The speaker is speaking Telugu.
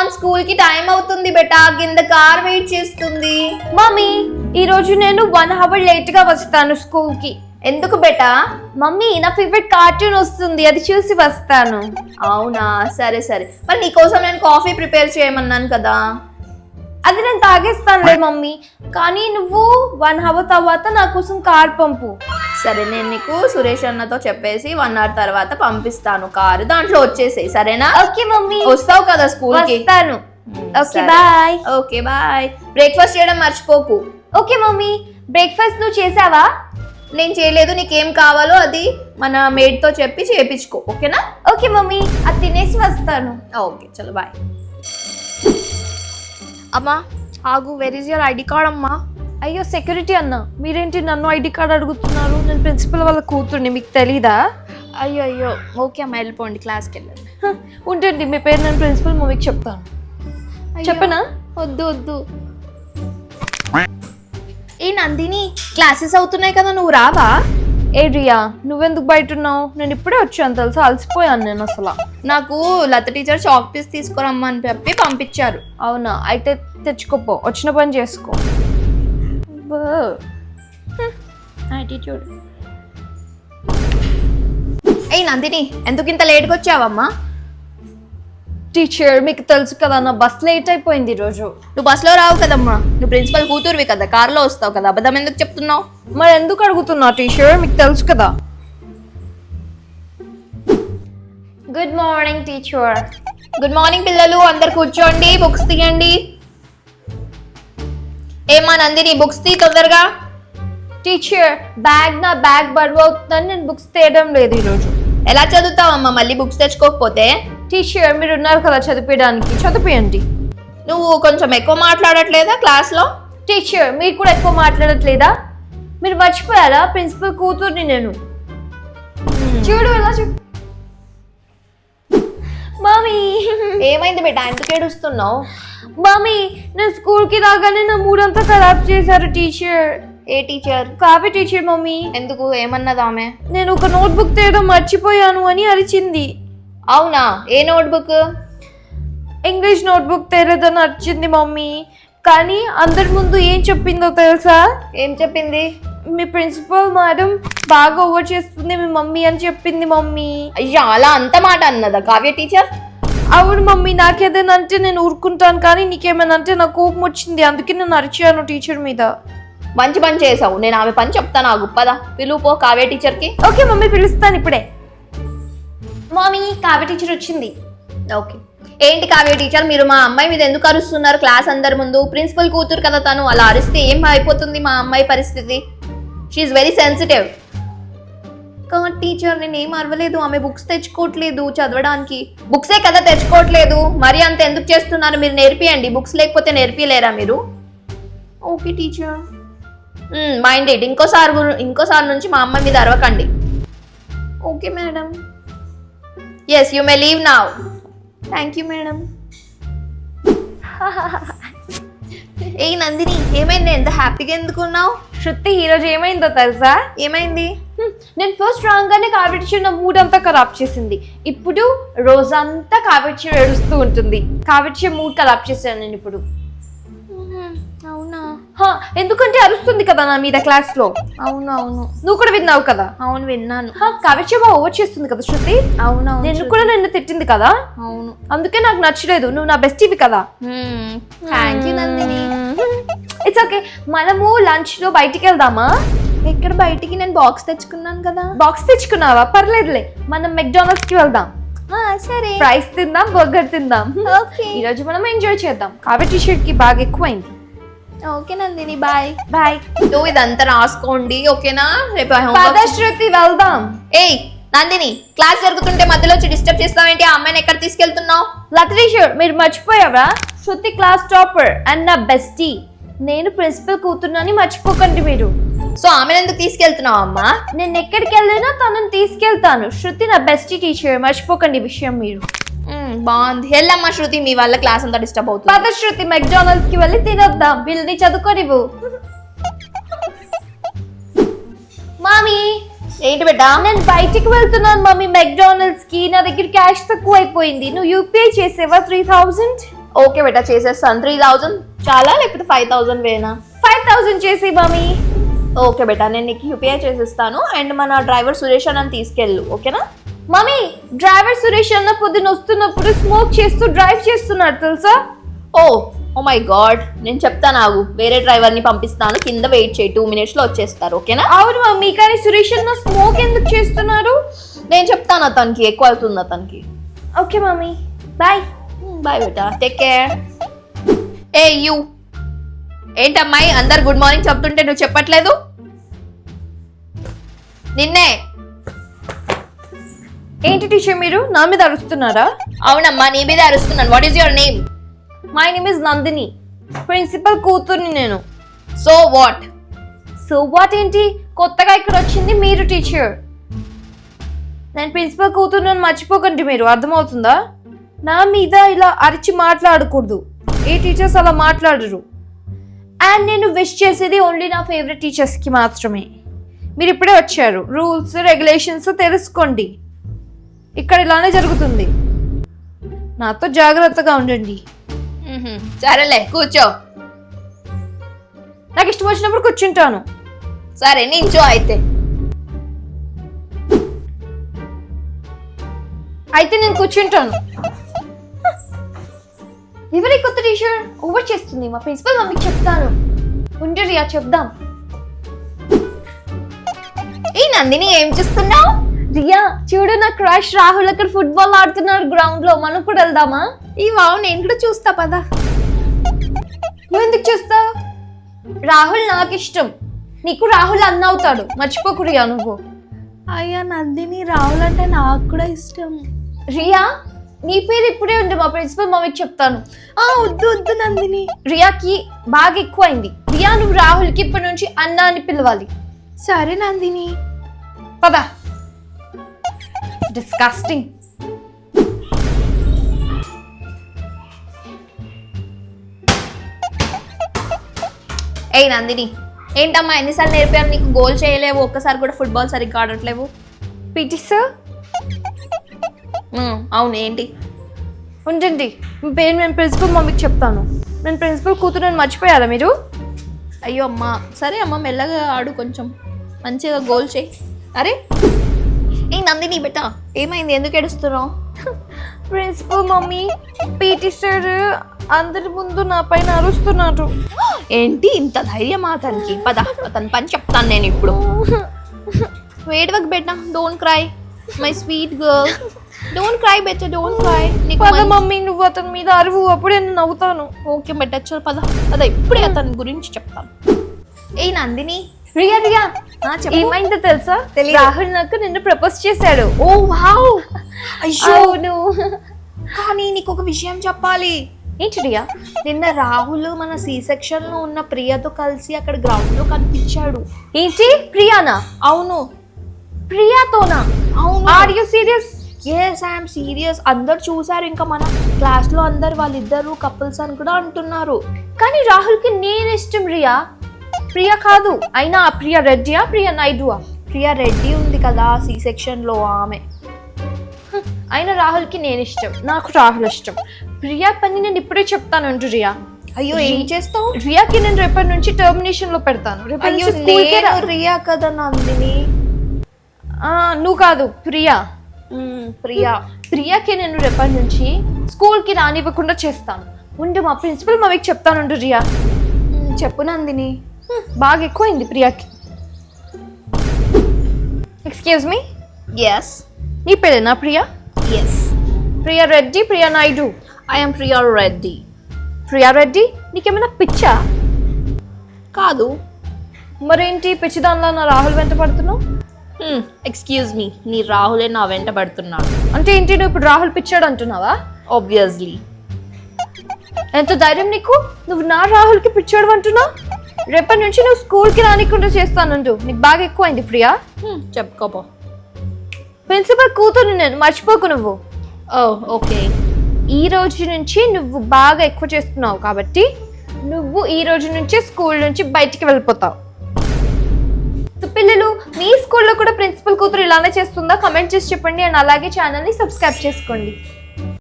కమాన్ స్కూల్ కి టైం అవుతుంది బేటా, కింద కార్ వెయిట్ చేస్తుంది. మమ్మీ ఈ రోజు నేను 1 hour లేట్ గా వస్తాను స్కూల్ కి. ఎందుకు బేటా? మమ్మీ నా ఫేవరెట్ కార్టూన్ వస్తుంది, అది చూసి వస్తాను. అవునా, సరే సరే. మరి నీకోసం నేను కాఫీ ప్రిపేర్ చేయమన్నాను కదా. అది నేను తాగేస్తానులే మమ్మీ, కానీ నువ్వు 1 hour తర్వాత నా కోసం కార్ పంపు. సరే, నేను నీకు సురేష్ అన్నతో చెప్పేసి 1 hour తర్వాత పంపిస్తాను కారు, దాంట్లో వచ్చేసేయి సరేనా? ఓకే మమ్మీ, వస్తావు కదా స్కూల్ కి? వస్తాను. ఓకే సరే. బాయ్. Okay bye. బ్రేక్ఫాస్ట్ చేయడం మర్చిపోకు. ఓకే మమ్మీ, బ్రేక్ఫాస్ట్ నువ్వు చేసావా? నేను చేయలేదు, నీకేం కావాలో అది మన మేడ్ తో చెప్పి చేపించుకో, ఓకేనా? ఓకే మమ్మీ, అది తినేసి వస్తాను. ఓకే చలో బాయ్. అమ్మా ఆగు, where is your ID card అమ్మా? అయ్యో సెక్యూరిటీ అన్న, మీరేంటి నన్ను ఐడి కార్డ్ అడుగుతున్నారు? నేను ప్రిన్సిపల్ వాళ్ళ కూతుర్ని, మీకు తెలీదా? అయ్యో అయ్యో, ఓకే అమ్మా వెళ్ళిపోండి, క్లాస్కి వెళ్ళండి. ఉంటుంది, మీ పేరు నేను ప్రిన్సిపల్ మమ్మీకి చెప్తాను. చెప్పనా? వద్దు వద్దు. ఏ నందిని, క్లాసెస్ అవుతున్నాయి కదా, నువ్వు రావా? ఏ రియా, నువ్వెందుకు బయట ఉన్నావు? నేను ఇప్పుడే వచ్చాను తెలుసా, అలసిపోయాను నేను అసలు. నాకు లత టీచర్ చాక్ పీస్ తీసుకురమ్మని చెప్పి పంపించారు. అవునా, అయితే తెచ్చుకోపో, వచ్చిన పని చేసుకో. యాటిట్యూడ్. ఏ నందిని, ఎందుకు ఇంత లేట్గా వచ్చావమ్మా? టీచర్ మీకు తెలుసు కదా, నా బస్ లేట్ అయిపోయింది ఈరోజు. నువ్వు బస్లో రావు కదమ్మా, నువ్వు ప్రిన్సిపల్ కూతురువి కదా, కార్లో వస్తావు కదా, అబద్ధం ఎందుకు చెప్తున్నావు? మరి ఎందుకు అడుగుతున్నా టీచర్, మీకు తెలుసు కదా. Good morning teacher. Good morning పిల్లలు, అందరు కూర్చోండి, బుక్స్ తీయండి. ఏమా నందిని, బుక్స్ తీ తొందరగా. టీచర్ నా బ్యాగ్ బరువు అవుతుందని నేను బుక్స్ తీయడం లేదు ఈరోజు. ఎలా చదువుతావమ్మా మళ్ళీ బుక్స్ తెచ్చుకోకపోతే? టీచర్ మీరు ఉన్నారు కదా చదివేయడానికి, చదివేయండి. నువ్వు కొంచెం ఎక్కువ మాట్లాడట్లేదా క్లాస్లో? టీచర్ మీరు కూడా ఎక్కువ మాట్లాడట్లేదా? మీరు మర్చిపోయారా ప్రిన్సిపల్ కూతుర్ని నేను? చూడు ఎలా మమ్మీ. ఏమైంది బేటా, ఎందుకు ఏడుస్తున్నావు? మమ్మీ నేను స్కూల్కి రాగానే నా మూడంతా ఖరాబ్ చేశారు టీచర్. ఏ టీచర్? Kavya teacher mummy. ఎందుకు, ఏమన్నది ఆమె? నేను ఒక నోట్బుక్ తీయడం మర్చిపోయాను అని అరిచింది. అవునా, ఏ నోట్బుక్? ఇంగ్లీష్ నోట్బుక్ తీయలేదని అరిచింది మమ్మీ. కానీ అందరి ముందు ఏం చెప్పిందో తెలుసా? ఏం చెప్పింది? మీ ప్రిన్సిపల్ మేడం బాగా ఓవర్ చేస్తుంది మీ మమ్మీ అని చెప్పింది మమ్మీ. అయ్యా, అలా అంత మాట అన్నదా కావ్య టీచర్? అవును మమ్మీ, నాకేదైనా అంటే నేను ఊరుకుంటాను, కానీ నీకేమైనా అంటే నాకు కోపం వచ్చింది, అందుకే నేను అరిచాను టీచర్ మీద. మంచి పని చేసావు, నేను ఆమె పని చెప్తాను. ఆ గుప్పదా పిలుపు కావ్య టీచర్కి. ఓకే మమ్మీ, పిలుస్తాను ఇప్పుడే. మమ్మీ కావ్య టీచర్ వచ్చింది. ఓకే. ఏంటి కావ్య టీచర్, మీరు మా అమ్మాయి మీద ఎందుకు అరుస్తున్నారు క్లాస్ అందరి ముందు? ప్రిన్సిపల్ కూతురు కదా తను, అలా అరిస్తే ఏం అయిపోతుంది మా అమ్మాయి పరిస్థితి? She is very sensitive. టీచర్ నేను ఏం అరవలేదు, ఆమె బుక్స్ తెచ్చుకోవట్లేదు చదవడానికి. బుక్సే కదా తెచ్చుకోవట్లేదు, మరి అంత ఎందుకు చేస్తున్నారు? మీరు నేర్పియండి, బుక్స్ లేకపోతే నేర్పిలేరా మీరు? Okay teacher. మైండ్ ఇట్, ఇంకోసారి నుంచి మా అమ్మాయి మీద అరవకండి. Okay madam. Yes you may leave now. Thank you madam. ఏ నందిని, ఏమైంది, ఎంత హ్యాపీగా ఎందుకున్నావు? శృతి ఈరోజు ఏమైందో తెలుసా? ఏమైంది? నేను ఫస్ట్ రాగానే కావ్య టీచర్ నా మూడ్ అంతా ఖరాబ్ చేసింది. ఇప్పుడు రోజంతా కావ్య టీచర్ ఏడుస్తూ ఉంటుంది. కావ్య టీచర్ మూడ్ ఖరాబ్ చేశాను నేను ఇప్పుడు. అవునా? ఎందుకంటే అరుస్తుంది కదా నా మీద క్లాస్ లో. అవును అవును, నువ్వు కూడా విన్నావు కదా? అవును విన్నాను. కావ్య టీచర్ బాగా ఓవర్ చేస్తుంది కదా శృతి. అవును, నేను కూడా నిన్ను తిట్టింది కదా. అవును, అందుకే నాకు నచ్చలేదు, నువ్వు నా బెస్టీవి కదా. Thank you Nandini. It's okay, మనము లంచ్ లో బయటికి వెళ్దామా? ఎక్కడ బయటికి? నేను బాక్స్ తెచ్చుకున్నాను కదా. బాక్స్ తెచ్చుకున్నావా? పర్లేదులే, మనం మెక్డానల్డ్స్ కి వెళ్దాం. సరే, ఫ్రైస్ తిందాం, బర్గర్ తిందాం. ఓకే. ఈ రోజు మనం ఎంజాయ్ చేద్దాం. కావ్య టీషర్ట్ కి బాగా ఎక్కువైంది. Okay Nandini, bye bye. నువ్వు ఇదంతా రాసుకోండి ఓకేనా? రేపు శృతి వెళ్దాం. ఏయ్ నందిని, క్లాస్ జరుగుతుంటే మధ్యలో వచ్చి డిస్టర్బ్ చేస్తావేంటి? ఆ అమ్మాయిని ఎక్కడ తీసుకెళ్తున్నావు? లత టీచర్ మీరు మర్చిపోయావా? శృతి క్లాస్ టాపర్ అండ్ నా బెస్టీ. నేను ప్రిన్సిపల్ కూతురునని మర్చిపోకండి మీరు. సో ఆమెను ఎందుకు తీసుకెళ్తున్నావు అమ్మా? నేను ఎక్కడికి వెళ్ళినా తనని తీసుకెళ్తాను. శృతి నా బెస్టీ టీచర్, మర్చిపోకండి విషయం మీరు. బాగుంది, వెళ్ళమ్మా శృతి, మీ వల్ల క్లాస్ అంతా డిస్టర్బ్ అవుతుంది. పద శృతి, మెక్డానల్డ్స్ కి వెళ్ళి తినొద్దాం, వీళ్ళని చదువుకోనివ్వు. మామీ ఏంటి బిడ్డా? నేను బయటికి వెళ్తున్నాను మమ్మీ మెక్డానల్డ్స్ కి. నా దగ్గర క్యాష్ తక్కువ అయిపోయింది. నువ్వు యూపీఐ చేసేవా 3000? ఓకే బేటా చేసేస్తాను. 3000 చాలా లేకపోతే 5000 వేనా? 5000 చేసి మమ్మీ. ఓకే బేటా నేను నీకు యూపీఐ చేసేస్తాను. అండ్ మన డ్రైవర్ సురేష్ అన్నని తీసుకెళ్ళు, ఓకేనా? మమ్మీ డ్రైవర్ సురేష్ అన్న పొద్దున వస్తున్నప్పుడు స్మోక్ చేస్తూ డ్రైవ్ చేస్తున్నాడు తెలుసా? ఓ మై గాడ్, నేను చెప్తాను ఆగు. వేరే డ్రైవర్ని పంపిస్తాను, కింద వెయిట్ చేయి, 2 minutes లో వచ్చేస్తారు, ఓకేనా? అవును మమ్మీ, కానీ సురేష్ అన్న స్మోక్ ఎందుకు చేస్తున్నారు? నేను చెప్తాను అతనికి, ఎక్కువ అవుతుంది అతనికి. Okay mummy, bye. బాయ్ బేటా, టేక్ కేర్. ఏ యూ, ఏంటమ్మాయి అందరు గుడ్ మార్నింగ్ చెప్తుంటే నువ్వు చెప్పట్లేదు? నిన్నే. ఏంటి టీచర్ మీరు నా మీద అరుస్తున్నారా? అవునమ్మా నీ మీద అరుస్తున్నాను. What is your name? My name is Nandini, principal కూతుర్ని నేను. So what? సో వాట్ ఏంటి? కొత్తగా ఇక్కడ వచ్చింది మీరు టీచర్. నేను ప్రిన్సిపల్ కూతుర్ని మర్చిపోకండి మీరు, అర్థమవుతుందా? నా మీద ఇలా అరిచి మాట్లాడకూడదు, ఏ టీచర్స్ అలా మాట్లాడరు. అండ్ నేను విష్ చేసేది ఓన్లీ నా ఫేవరెట్ టీచర్స్కి మాత్రమే. మీరు ఇప్పుడే వచ్చారు, రూల్స్ రెగ్యులేషన్స్ తెలుసుకోండి. ఇక్కడ ఇలానే జరుగుతుంది, నాతో జాగ్రత్తగా ఉండండి. సరేలే కూర్చో. నాకు ఇష్టం వచ్చినప్పుడు కూర్చుంటాను. సరే నించో అయితే. నేను కూర్చుంటాను. ఎవరి కొత్త టీచర్ ఓవర్ చేస్తుంది? మా ప్రిన్సిపల్ మమ్మీకి చెప్తాను. ఉండు రియా, చెప్దాం. ఈ నందిని ఏం చేస్తున్నావు? రియా చూడు, నా క్రష్ రాహుల్ అక్కడ ఫుట్బాల్ ఆడుతున్నారు గ్రౌండ్ లో, మనం కూడా వెళ్దామా? ఈ వావ్, నేను కూడా చూస్తా పదా. నువ్వు ఎందుకు చూస్తావు? రాహుల్ నాకు ఇష్టం, నీకు రాహుల్ అన్న అవుతాడు, మర్చిపోకు రియా నువ్వు. అయ్యా నందిని, రాహుల్ అంటే నాకు కూడా ఇష్టం. రియా నీ పేరు ఇప్పుడే ఉండు, మా ప్రిన్సిపల్ మమ్మీకి చెప్తాను. వద్దు నందిని, రియాకి బాగా ఎక్కువైంది. రియా నువ్వు రాహుల్కి ఇప్పటి నుంచి అన్న అని పిలవాలి. సరే నందిని, పదా. డిస్కస్టింగ్. ఏ నందిని, ఏంటమ్మా ఎన్నిసార్లు నేర్పాను నీకు? గోల్ చేయలేవు, ఒక్కసారి కూడా ఫుట్బాల్ సరిగ్గా ఆడట్లేవు. PT sir. అవును ఏంటి? ఉండండి, మీ పేరు నేను ప్రిన్సిపల్ మమ్మీకి చెప్తాను. నేను ప్రిన్సిపల్ కూతురు మర్చిపోయారా మీరు? అయ్యో అమ్మా, సరే అమ్మ మెల్లగా ఆడు, కొంచెం మంచిగా గోల్ చేయి. అరే ఏ నందిని బెటా, ఏమైంది? ఎందుకు ఏడుస్తున్నావు? ప్రిన్సిపల్ మమ్మీ, పీటీ సార్ అందరి ముందు నా పైన అరుస్తున్నారు. ఏంటి ఇంత ధైర్యం అతనికి? పద అతని పని చెప్తాను నేను ఇప్పుడు. వేడవకు బెటా, don't cry my sweet girl, don't cry బెటా, డోంట్ క్రై. పద మమ్మీ, నువ్వు అతని మీద అరువు, అప్పుడే నేను నవ్వుతాను. ఓకే బెటా, చల్ పద. అదే ఇప్పుడే అతని గురించి చెప్తాను. ఏ నందిని. రియా ఏమైందో తెలుసా? రాహుల్ నాకు నిన్ను ప్రపోజ్ చేశాడు. ఓ వావ్, అవును. కానీ నీకు ఒక విషయం చెప్పాలి. ఏంటి రియా? నిన్న రాహుల్ మన సి సెక్షన్ లో ఉన్న ప్రియతో కలిసి అక్కడ గ్రౌండ్ లో కనిపించాడు. ఏంటి ప్రియానా? అవును. ప్రియాతోనా? అవును. Are you serious? Yes I'm serious. అందరు చూసారు, ఇంకా మన క్లాస్ లో అందరు వాళ్ళిద్దరు కపుల్స్ అని కూడా అంటున్నారు. కానీ రాహుల్ కి నేను ఇష్టం రియా, ప్రియా కాదు. అయినా ప్రియా రెడ్డియా ప్రియా నాయుడువా? ప్రియా రెడ్డి ఉంది కదా సి సెక్షన్ లో, ఆమె. అయినా రాహుల్ కి నేను ఇష్టం, నాకు రాహుల్ ఇష్టం. ప్రియా పని నేను ఇప్పుడే చెప్తాను అంటూ రియా. అయ్యో ఏం చేస్తావు? రియాకి నేను రేపటి నుంచి టర్మినేషన్ లో పెడతాను. రియా కదా నందిని. నువ్వు కాదు, ప్రియా. ప్రియాకి నేను రేపటి నుంచి స్కూల్ కి రానివ్వకుండా చేస్తాను. ఉండు, మా ప్రిన్సిపల్ మమ్మీకి చెప్తాను. రియా చెప్పు నందిని. బాగా ఎక్కువైంది ప్రియాకి. Excuse me. ఎస్. నీ పేరేనా ప్రియా? ఎస్. ప్రియా రెడ్డి, ప్రియా నాయుడు. ఐఎమ్ ప్రియా రెడ్డి. ప్రియా రెడ్డి, నీకేమైనా పిచ్చా? కాదు. మరేంటి పిచ్చిదానిలా నా రాహుల్ వెంట పడుతున్నావు? ఎక్స్క్యూజ్ మీ, నీ రాహులే నా వెంట పడుతున్నాడు. అంటే ఏంటి, నువ్వు ఇప్పుడు రాహుల్ పిచ్చాడు అంటున్నావా? ఆబ్వియస్లీ. ఎంత ధైర్యం నీకు? నువ్వు నా రాహుల్కి పిచ్చాడు అంటున్నావు? రేపటి నుంచి నువ్వు స్కూల్కి రానికుండా చేస్తానంటూ. నీకు బాగా ఎక్కువైంది ప్రియా. చెప్పుకోపో. ప్రిన్సిపల్ కూతురు నేను, మర్చిపోకు నువ్వు. ఓకే. ఈ రోజు నుంచి నువ్వు బాగా ఎక్కువ చేస్తున్నావు కాబట్టి నువ్వు ఈ రోజు నుంచి స్కూల్ నుంచి బయటికి వెళ్ళిపోతావు. పిల్లలు, మీ స్కూల్లో కూడా ప్రిన్సిపల్ కూతురు ఇలానే చేస్తుందా? కమెంట్ చేసి చెప్పండి. అండ్ అలాగే ఛానల్ని సబ్స్క్రైబ్ చేసుకోండి.